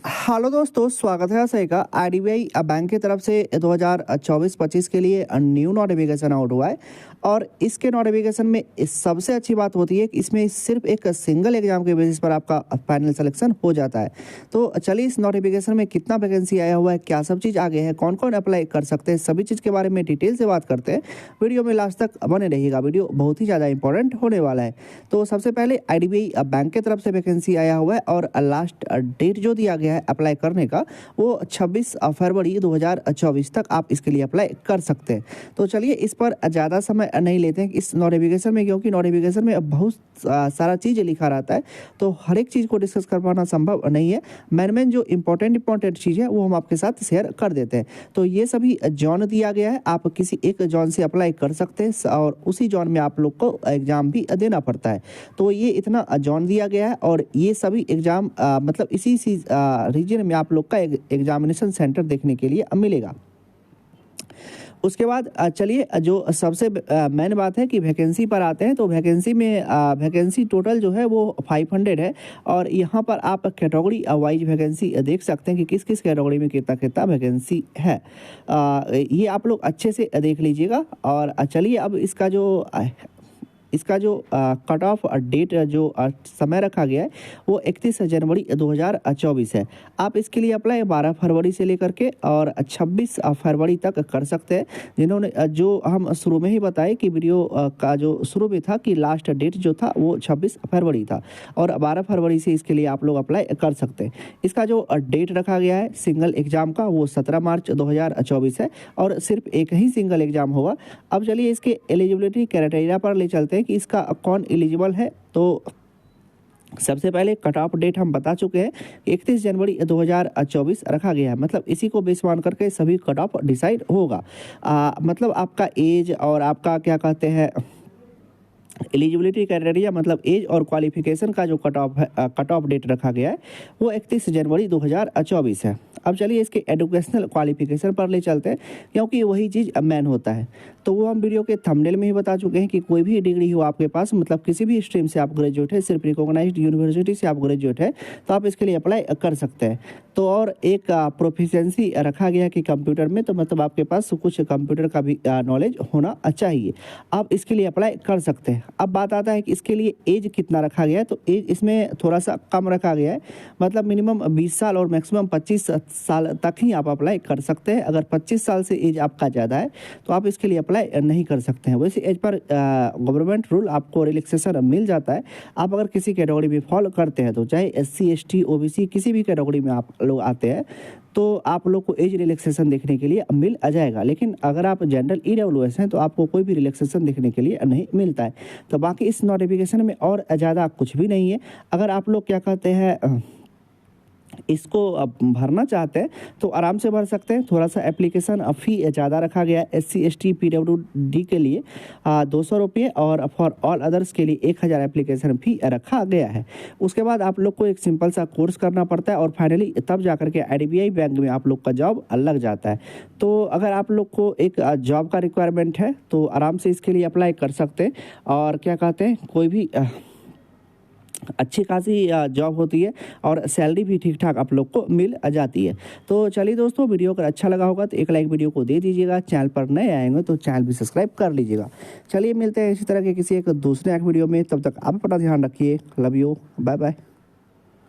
Hello दोस्तों, स्वागत है सही का। आईडीबीआई बैंक की तरफ से 2024-25 के लिए न्यू नोटिफिकेशन आउट हुआ है और इसके नोटिफिकेशन में सबसे अच्छी बात होती है कि इसमें सिर्फ एक सिंगल एग्जाम के बेसिस पर आपका फाइनल सिलेक्शन हो जाता है। तो चलिए इस नोटिफिकेशन में कितना वैकेंसी आया हुआ है, क्या सब चीज़ आगे है, कौन कौन अप्लाई कर सकते हैं, सभी चीज़ के बारे में डिटेल से बात करते हैं। वीडियो में लास्ट तक बने रहिएगा, वीडियो बहुत ही ज़्यादा इंपॉर्टेंट होने वाला है। तो सबसे पहले आईडीबीआई बैंक की तरफ से वैकेंसी आया हुआ है और लास्ट डेट जो दिया गया है अप्लाई करने का वो 26 फरवरी 2024 तक आप इसके लिए अप्लाई कर सकते हैं। तो चलिए इस पर ज़्यादा समय नहीं लेते हैं इस नोटिफिकेशन में, क्योंकि नोटिफिकेशन में बहुत सारा चीज़ लिखा रहता है तो हर एक चीज़ को डिस्कस कर पाना संभव नहीं है। मेन जो इंपॉर्टेंट चीज़ है वो हम आपके साथ शेयर कर देते हैं। तो ये सभी जॉन दिया गया है, आप किसी एक जॉन से अप्लाई कर सकते हैं और उसी जॉन में आप लोग को एग्ज़ाम भी देना पड़ता है। तो ये इतना जॉन दिया गया है और ये सभी एग्ज़ाम मतलब इसी रीजन में आप लोग का एग्जामिनेशन सेंटर देखने के लिए मिलेगा। उसके बाद चलिए जो सबसे मेन बात है कि वैकेंसी पर आते हैं। तो वैकेंसी में वैकेंसी टोटल जो है वो 500 है और यहाँ पर आप कैटेगरी वाइज वैकेंसी देख सकते हैं कि किस किस कैटेगरी में कितना कितना वैकेंसी है। ये आप लोग अच्छे से देख लीजिएगा। और चलिए अब इसका जो कट ऑफ डेट जो समय रखा गया है वो 31 जनवरी 2024 है। आप इसके लिए अप्लाई 12 फरवरी से लेकर के और 26 फरवरी तक कर सकते हैं। जिन्होंने जो हम शुरू में ही बताए कि वीडियो का जो शुरू में था कि लास्ट डेट जो था वो 26 फरवरी था और 12 फरवरी से इसके लिए आप लोग अप्लाई कर सकते हैं। इसका जो डेट रखा गया है सिंगल एग्ज़ाम का वो 17 मार्च 2024 है और सिर्फ एक ही सिंगल एग्ज़ाम होगा। अब चलिए इसके एलिजिबिलिटी क्राइटेरिया पर ले चलते हैं कि इसका कौन एलिजिबल है। तो सबसे पहले कट ऑफ डेट हम बता चुके हैं कि 31 जनवरी 2024 रखा गया है, मतलब इसी को बेस मान करके सभी कट ऑफ डिसाइड होगा। मतलब आपका एज और आपका क्या कहते हैं एलिजिबिलिटी क्राइटेरिया मतलब एज और क्वालिफिकेशन का जो कट ऑफ डेट रखा गया है वो 31 जनवरी 2024 है। अब चलिए इसके एजुकेशनल क्वालिफिकेशन पर ले चलते हैं, क्योंकि वही चीज़ मेन होता है। तो वो हम वीडियो के थंबनेल में ही बता चुके हैं कि कोई भी डिग्री हो आपके पास, मतलब किसी भी स्ट्रीम से आप ग्रेजुएट है, सिर्फ रिकॉग्नाइज्ड यूनिवर्सिटी से आप ग्रेजुएट है तो आप इसके लिए अप्लाई कर सकते हैं। तो और एक प्रोफिशिएंसी रखा गया है कि कंप्यूटर में, तो मतलब आपके पास कुछ कंप्यूटर का भी नॉलेज होना चाहिए, आप इसके लिए अप्लाई कर सकते हैं। अब बात आता है कि इसके लिए एज कितना रखा गया है। तो एज इसमें थोड़ा सा कम रखा गया है, मतलब मिनिमम 20 साल और मैक्सिमम 25 साल तक ही आप अप्लाई कर सकते हैं। अगर 25 साल से एज आपका ज़्यादा है तो आप इसके लिए अप्लाई नहीं कर सकते हैं। वैसे एज पर गवर्नमेंट रूल आपको रिलैक्सेशन मिल जाता है। आप अगर किसी कैटेगरी में फॉलो करते हैं तो चाहे SC ST OBC किसी भी कैटेगरी में आप लोग आते हैं तो आप लोग को एज रिलैक्सेशन देखने के लिए मिल जाएगा। लेकिन अगर आप जनरल EWS हैं तो आपको कोई भी रिलैक्सेशन देखने के लिए नहीं मिलता है। तो बाकी इस नोटिफिकेशन में और ज़्यादा कुछ भी नहीं है। अगर आप लोग क्या कहते हैं इसको भरना चाहते हैं तो आराम से भर सकते हैं। थोड़ा सा एप्लीकेशन फ़ी ज़्यादा रखा गया है। SC ST PWD के लिए 200 रुपये और फॉर ऑल अदर्स के लिए 1000 एप्लीकेशन फ़ी रखा गया है। उसके बाद आप लोग को एक सिंपल सा कोर्स करना पड़ता है और फाइनली तब जा कर के IDBI बैंक में आप लोग का जॉब लग जाता है। तो अगर आप लोग को एक जॉब का रिक्वायरमेंट है तो आराम से इसके लिए अप्लाई कर सकते हैं। और क्या कहते हैं कोई भी अच्छी खासी जॉब होती है और सैलरी भी ठीक ठाक आप लोग को मिल जाती है। तो चलिए दोस्तों, वीडियो अगर अच्छा लगा होगा तो एक लाइक वीडियो को दे दीजिएगा। चैनल पर नए आएंगे तो चैनल भी सब्सक्राइब कर लीजिएगा। चलिए मिलते हैं इसी तरह के किसी एक दूसरे वीडियो में, तब तक आप अपना ध्यान रखिए। Love you, bye bye.